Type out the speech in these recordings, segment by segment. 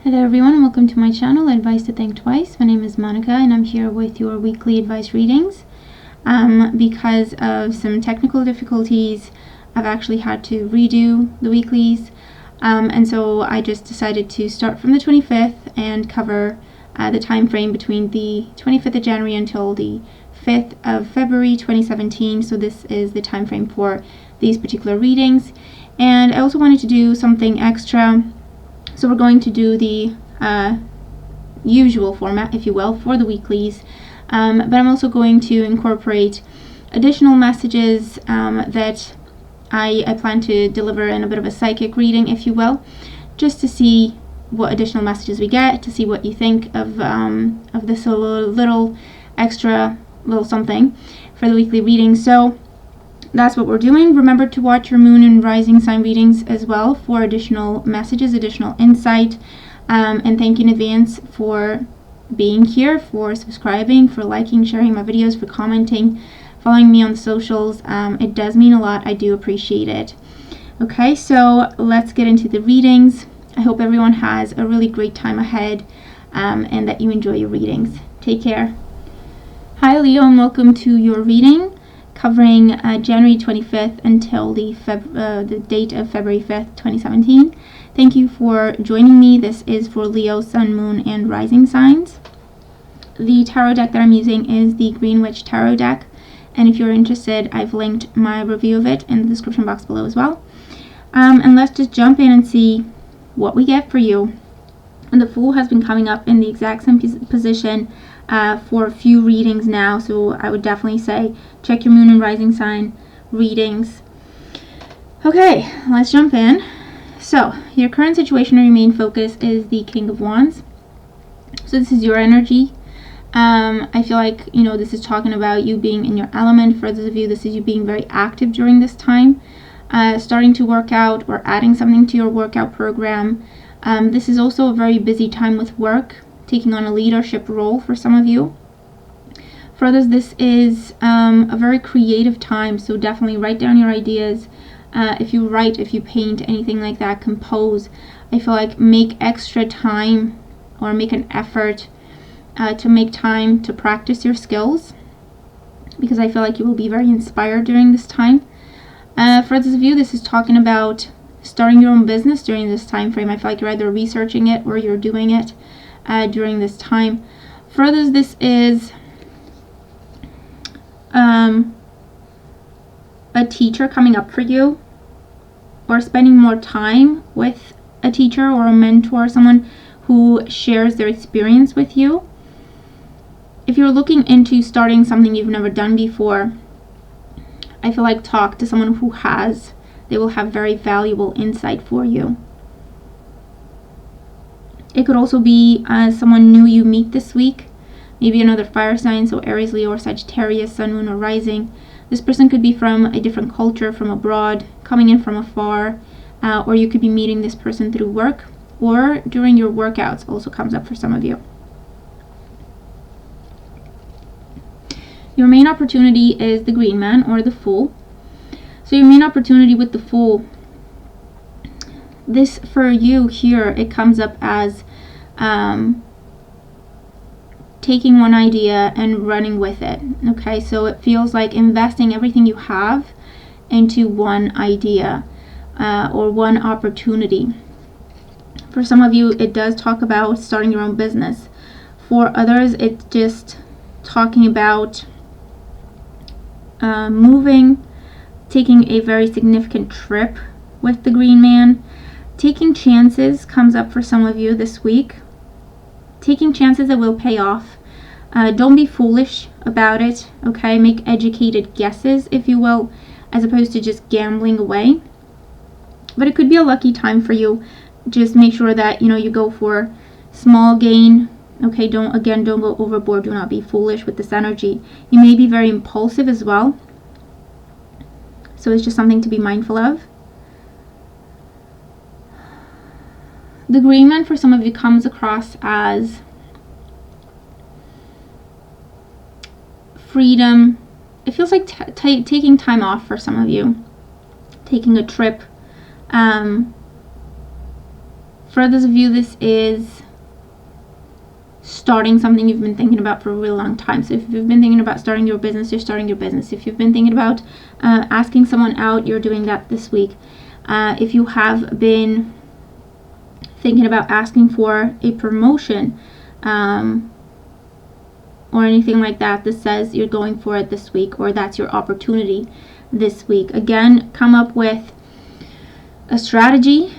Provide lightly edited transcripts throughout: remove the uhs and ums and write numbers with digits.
Hello everyone, welcome to my channel, Advice to Think Twice. My name is Monica and I'm here with your weekly advice readings. Because of some technical difficulties, I've actually had to redo the weeklies. And so I just decided to start from the 25th and cover the time frame between the 25th of January until the 5th of February 2017. So this is the time frame for these particular readings. And I also wanted to do something extra. So we're going to do the usual format, if you will, for the weeklies. But I'm also going to incorporate additional messages that I plan to deliver in a bit of a psychic reading, if you will, just to see what additional messages we get, to see what you think of this little extra little something for the weekly reading. So that's what we're doing. Remember to watch your moon and rising sign readings as well for additional messages, additional insight. And thank you in advance for being here, for subscribing, for liking, sharing my videos, for commenting, following me on the socials. It does mean a lot. I do appreciate it. Okay, so let's get into the readings. I hope everyone has a really great time ahead and that you enjoy your readings. Take care. Hi Leo, and welcome to your reading covering January 25th until the date of February 5th, 2017. Thank you for joining me. This is for Leo, Sun, Moon, and Rising signs. The tarot deck that I'm using is the Green Witch Tarot deck, and if you're interested, I've linked my review of it in the description box below as well. And let's just jump in and see what we get for you. And the Fool has been coming up in the exact same position for a few readings now, so I would definitely say check your moon and rising sign readings. Okay, let's jump in. So your current situation or your main focus is the King of Wands. So this is your energy. I feel like, this is talking about you being in your element. For those of you, this is you being very active during this time, starting to work out or adding something to your workout program. This is also a very busy time with work, taking on a leadership role for some of you. For others, this is a very creative time, so definitely write down your ideas. If you write, if you paint, anything like that, compose. I feel like make extra time or make an effort to make time to practice your skills, because I feel like you will be very inspired during this time. For those of you, this is talking about starting your own business during this time frame. I feel like you're either researching it or you're doing it during this time. For others, this is a teacher coming up for you, or spending more time with a teacher or a mentor, someone who shares their experience with you. If you're looking into starting something you've never done before, I feel like talk to someone who has. They will have very valuable insight for you. It could also be someone new you meet this week, maybe another fire sign, so Aries, Leo, or Sagittarius, Sun, Moon, or Rising. This person could be from a different culture, from abroad, coming in from afar, or you could be meeting this person through work or during your workouts. Also comes up for some of you. Your main opportunity is the Green Man or the Fool. So your main opportunity with the Fool, this for you here, it comes up as taking one idea and running with it. Okay, so it feels like investing everything you have into one idea or one opportunity. For some of you, it does talk about starting your own business. For others, it's just talking about moving, taking a very significant trip with the Green Man. Taking chances comes up for some of you this week. Taking chances that will pay off. Don't be foolish about it, okay? Make educated guesses, if you will, as opposed to just gambling away. But it could be a lucky time for you. Just make sure that, you go for small gain, okay? Don't go overboard. Do not be foolish with this energy. You may be very impulsive as well. So it's just something to be mindful of. The Green Man for some of you comes across as freedom. It feels like taking time off for some of you. Taking a trip. For those of you, this is starting something you've been thinking about for a really long time. So if you've been thinking about starting your business, you're starting your business. If you've been thinking about asking someone out, you're doing that this week. If you have been thinking about asking for a promotion or anything like that, this says you're going for it this week, or that's your opportunity this week. Again, come up with a strategy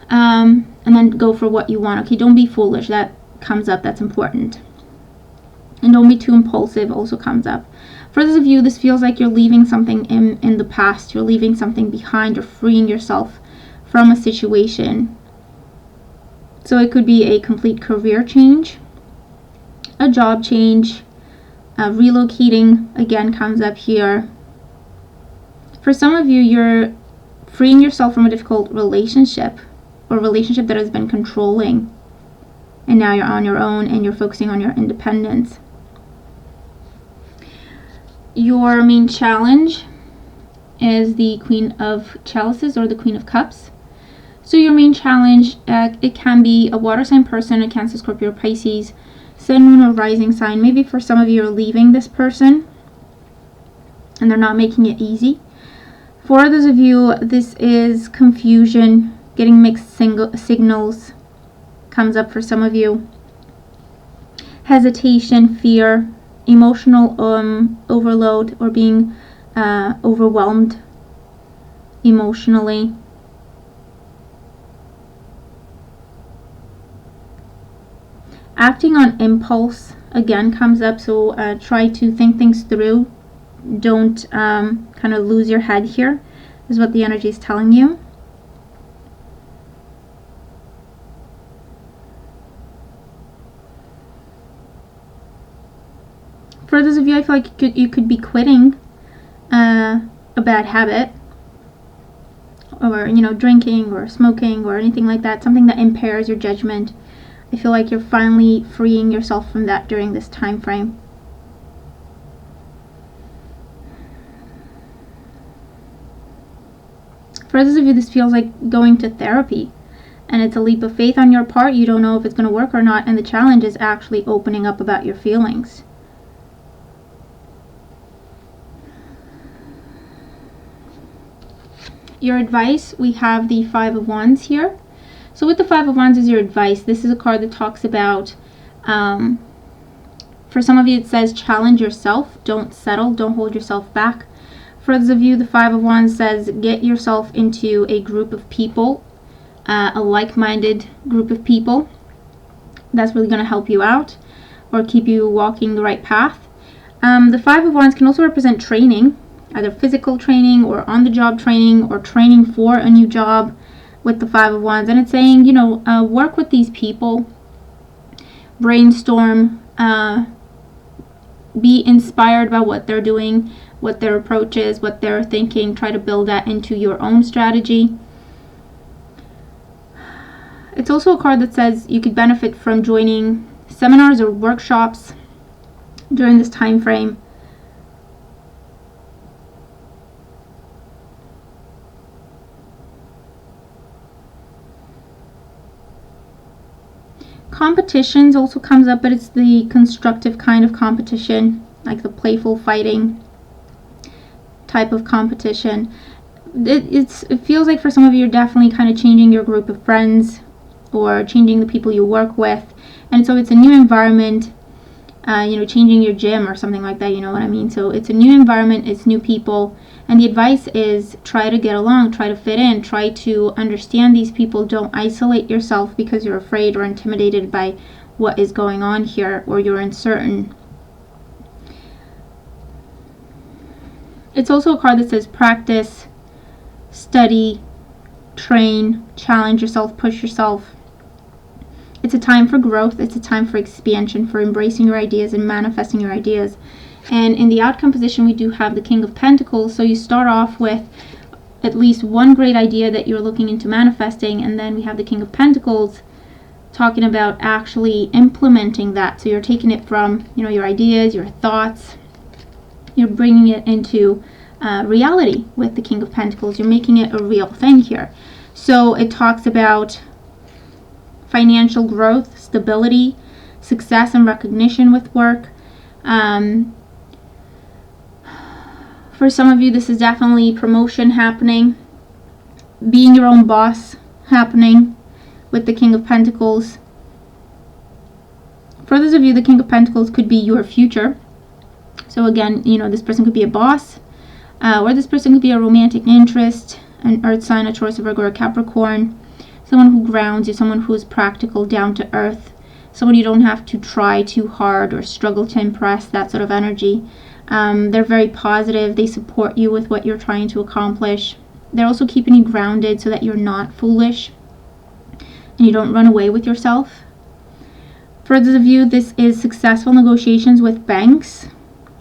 and then go for what you want. Okay, don't be foolish. That comes up. That's important. And don't be too impulsive also comes up. For those of you, this feels like you're leaving something in the past. You're leaving something behind. You're freeing yourself from a situation. So it could be a complete career change, a job change, relocating again comes up here. For some of you, you're freeing yourself from a difficult relationship or relationship that has been controlling. And now you're on your own and you're focusing on your independence. Your main challenge is the Queen of Chalices or the Queen of Cups. So your main challenge, it can be a water sign person, a Cancer, Scorpio, Pisces, Sun, Moon, or Rising sign. Maybe for some of you are leaving this person and they're not making it easy. For others of you, this is confusion, getting mixed signals comes up for some of you. Hesitation, fear, emotional overload, or being overwhelmed emotionally. Acting on impulse again comes up, so try to think things through. Don't kind of lose your head here, is what the energy is telling you. For those of you, I feel like you could be quitting a bad habit, or drinking or smoking or anything like that, something that impairs your judgment. I feel like you're finally freeing yourself from that during this time frame. For those of you, this feels like going to therapy, and it's a leap of faith on your part. You don't know if it's going to work or not, and the challenge is actually opening up about your feelings. Your advice, we have the Five of Wands here. So with the Five of Wands is your advice. This is a card that talks about, for some of you it says challenge yourself, don't settle, don't hold yourself back. For those of you, the Five of Wands says get yourself into a group of people, a like-minded group of people. That's really going to help you out or keep you walking the right path. The Five of Wands can also represent training, either physical training or on-the-job training or training for a new job with the Five of Wands. And it's saying, work with these people, brainstorm, be inspired by what they're doing, what their approach is, what they're thinking. Try to build that into your own strategy. It's also a card that says you could benefit from joining seminars or workshops during this time frame. Competitions also comes up, but it's the constructive kind of competition, like the playful fighting type of competition. It feels like for some of you, you're definitely kind of changing your group of friends or changing the people you work with. And so it's a new environment, changing your gym or something like that, you know what I mean? So it's a new environment, it's new people. And the advice is try to get along, try to fit in, try to understand these people. Don't isolate yourself because you're afraid or intimidated by what is going on here, or you're uncertain. It's also a card that says practice, study, train, challenge yourself, push yourself. It's a time for growth. It's a time for expansion, for embracing your ideas and manifesting your ideas. And in the outcome position, we do have the King of Pentacles. So you start off with at least one great idea that you're looking into manifesting, and then we have the King of Pentacles talking about actually implementing that. So you're taking it from, your ideas, your thoughts, you're bringing it into reality with the King of Pentacles. You're making it a real thing here. So it talks about financial growth, stability, success and recognition with work. For some of you, this is definitely promotion happening, being your own boss happening with the King of Pentacles. For those of you, the King of Pentacles could be your future. So again, this person could be a boss, or this person could be a romantic interest, an earth sign, a Taurus, a Virgo, or a Capricorn. Someone who grounds you, someone who is practical, down to earth, someone you don't have to try too hard or struggle to impress, that sort of energy. They're very positive. They support you with what you're trying to accomplish. They're also keeping you grounded so that you're not foolish and you don't run away with yourself. For those of you, this is successful negotiations with banks,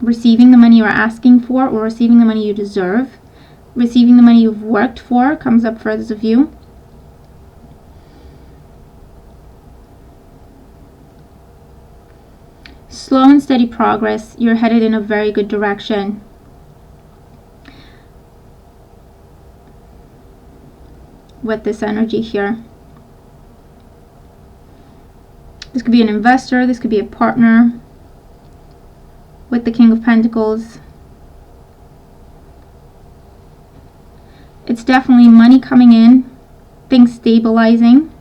receiving the money you're asking for or receiving the money you deserve. Receiving the money you've worked for comes up for those of you. Slow and steady progress. You're headed in a very good direction. With this energy here. This could be an investor, this could be a partner with the King of Pentacles. It's definitely money coming in, things stabilizing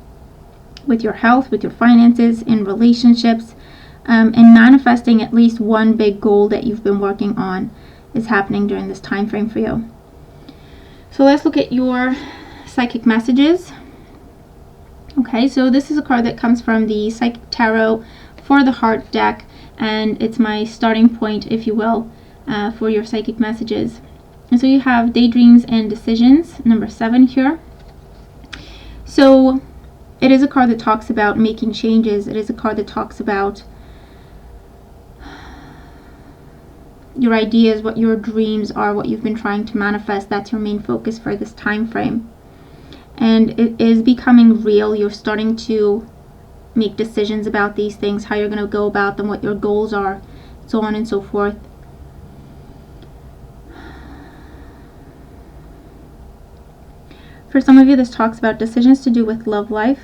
with your health, with your finances, in relationships, and manifesting at least one big goal that you've been working on is happening during this time frame for you. So let's look at your psychic messages. Okay, so this is a card that comes from the Psychic Tarot for the Heart deck, and it's my starting point, if you will, for your psychic messages. And so you have daydreams and decisions, number 7 here. So it is a card that talks about making changes. It is a card that talks about your ideas, what your dreams are, what you've been trying to manifest. That's your main focus for this time frame. And it is becoming real. You're starting to make decisions about these things, how you're going to go about them, what your goals are, so on and so forth. For some of you, this talks about decisions to do with love life.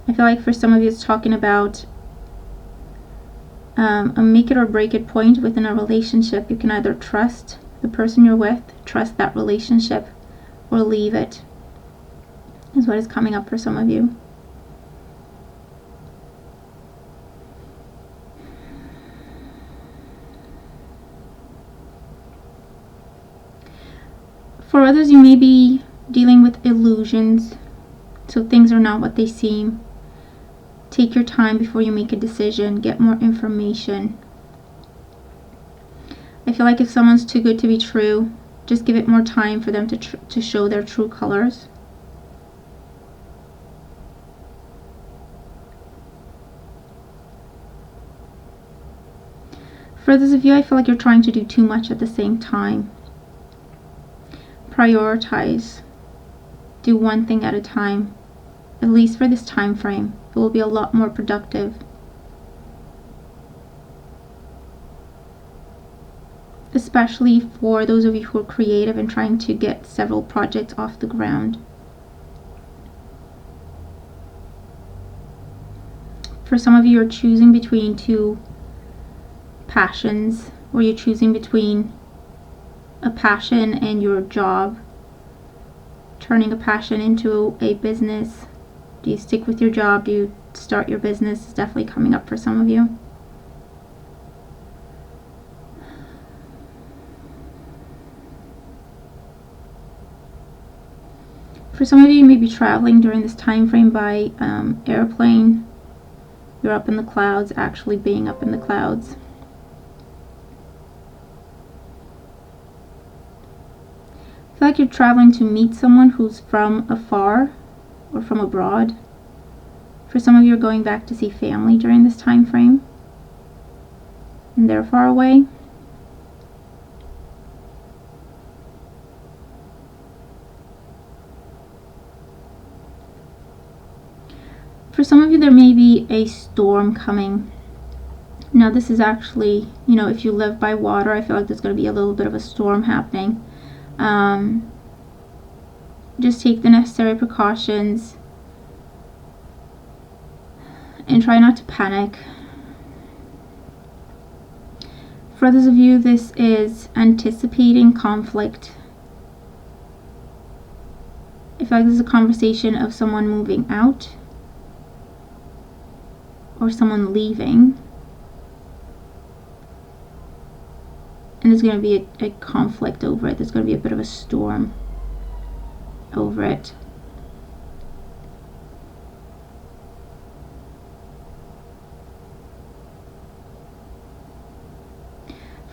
I feel like for some of you, it's talking about a make it or break it point within a relationship. You can either trust the person you're with, trust that relationship, or leave it, is what is coming up for some of you. For others, you may be dealing with illusions, so things are not what they seem. Take your time before you make a decision, get more information. I feel like if someone's too good to be true, just give it more time for them to show their true colors. For those of you, I feel like you're trying to do too much at the same time. Prioritize. Do one thing at a time. At least for this time frame. It will be a lot more productive. Especially for those of you who are creative and trying to get several projects off the ground. For some of you, you're choosing between two passions, or you're choosing between a passion and your job, turning a passion into a business. Do you stick with your job? Do you start your business? It's definitely coming up for some of you. For some of you, you may be traveling during this time frame by airplane. You're up in the clouds, actually being up in the clouds. I feel like you're traveling to meet someone who's from afar or from abroad. For some of you, you're going back to see family during this time frame, and they're far away. For some of you, there may be a storm coming. Now, this is actually, if you live by water, I feel like there's going to be a little bit of a storm happening. Just take the necessary precautions. and try not to panic. For others of you, this is anticipating conflict. I feel like this is a conversation of someone moving out or someone leaving. And there's going to be a conflict over it. There's going to be a bit of a storm over it.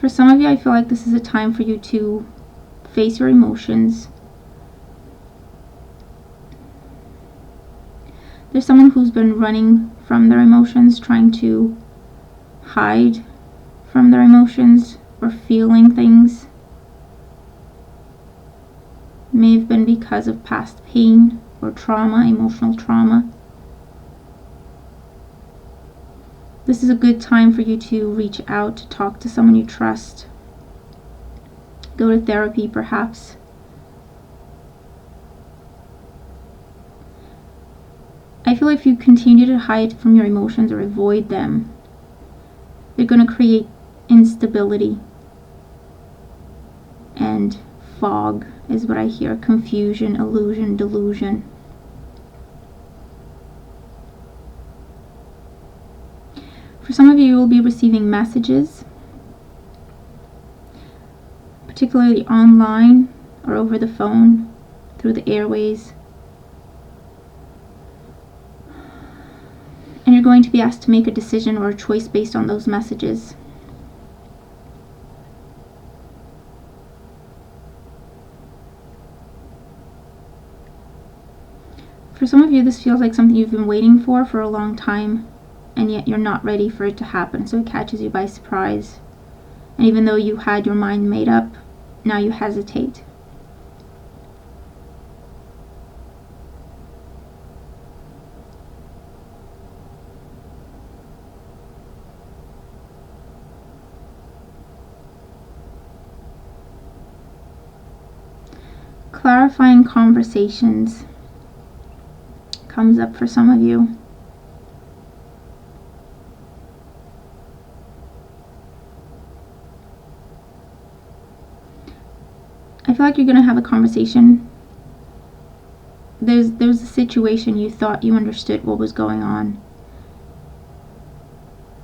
For some of you, I feel like this is a time for you to face your emotions. There's someone who's been running from their emotions, trying to hide from their emotions or feeling things. It may have been because of past pain or trauma, emotional trauma. This is a good time for you to reach out, to talk to someone you trust. Go to therapy, perhaps. I feel if you continue to hide from your emotions or avoid them, they're going to create instability and fog is what I hear. Confusion, illusion, delusion. For some of you, you will be receiving messages, particularly online or over the phone, through the airways. And you're going to be asked to make a decision or a choice based on those messages. For some of you, this feels like something you've been waiting for a long time, and yet you're not ready for it to happen, so it catches you by surprise. And even though you had your mind made up, now you hesitate. Clarifying conversations comes up for some of you. I feel like you're going to have a conversation. There was a situation you thought you understood what was going on,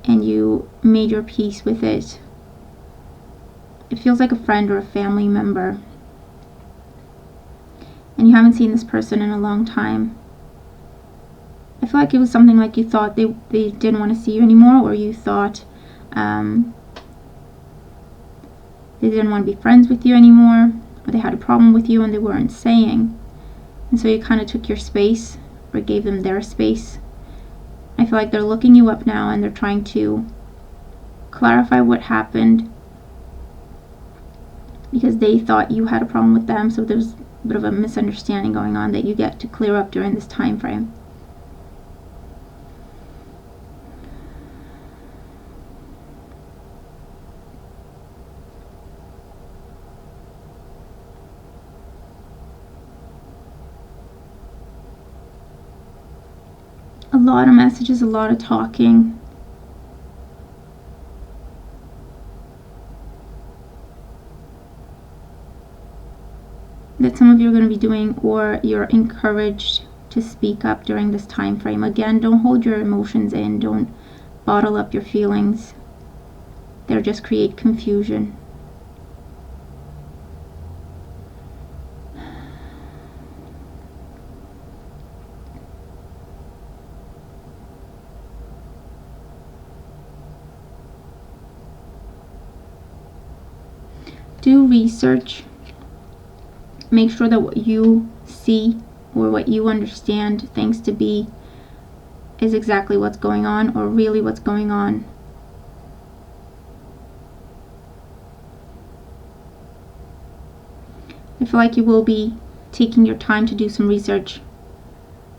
and you made your peace with it. It feels like a friend or a family member, and you haven't seen this person in a long time. I feel like it was something like you thought they didn't want to see you anymore, or you thought they didn't want to be friends with you anymore, or they had a problem with you and they weren't saying. And so you kind of took your space, or gave them their space. I feel like they're looking you up now and they're trying to clarify what happened, because they thought you had a problem with them, so there's a bit of a misunderstanding going on that you get to clear up during this time frame. A lot of messages, a lot of talking. That some of you are going to be doing, or you're encouraged to speak up during this time frame. Again, don't hold your emotions in. Don't bottle up your feelings. They'll just create confusion. Do research. Make sure that what you see or what you understand things to be is exactly what's going on, or really what's going on. I feel like you will be taking your time to do some research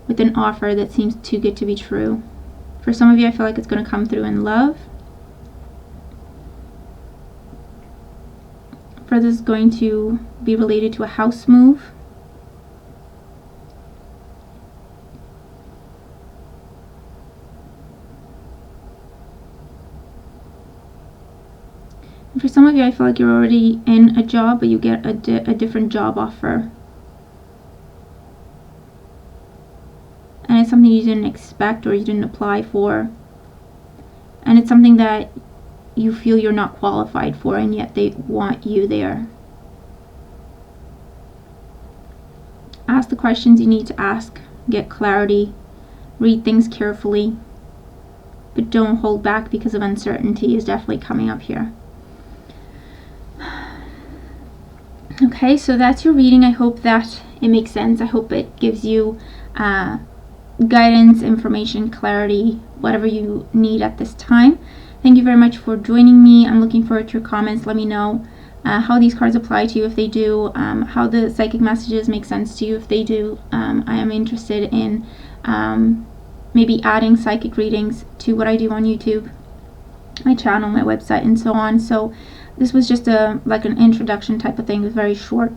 with an offer that seems too good to be true. For some of you, I feel like it's going to come through in love. For others, it's going to be related to a house move. For some of you, I feel like you're already in a job, but you get a different job offer. And it's something you didn't expect or you didn't apply for. And it's something that you feel you're not qualified for, and yet they want you there. Ask the questions you need to ask. Get clarity. Read things carefully. But don't hold back, because of uncertainty is definitely coming up here. Okay, so that's your reading. I hope that it makes sense. I hope it gives you guidance, information, clarity, whatever you need at this time. Thank you very much for joining me. I'm looking forward to your comments. Let me know how these cards apply to you, if they do, how the psychic messages make sense to you, if they do. I am interested in maybe adding psychic readings to what I do on YouTube, my channel, my website, and so on. So this was just like an introduction type of thing, a very short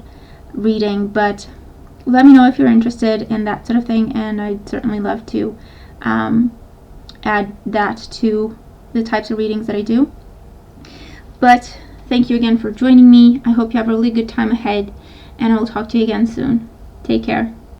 reading, but let me know if you're interested in that sort of thing, and I'd certainly love to add that to the types of readings that I do. But thank you again for joining me. I hope you have a really good time ahead, and I will talk to you again soon. Take care.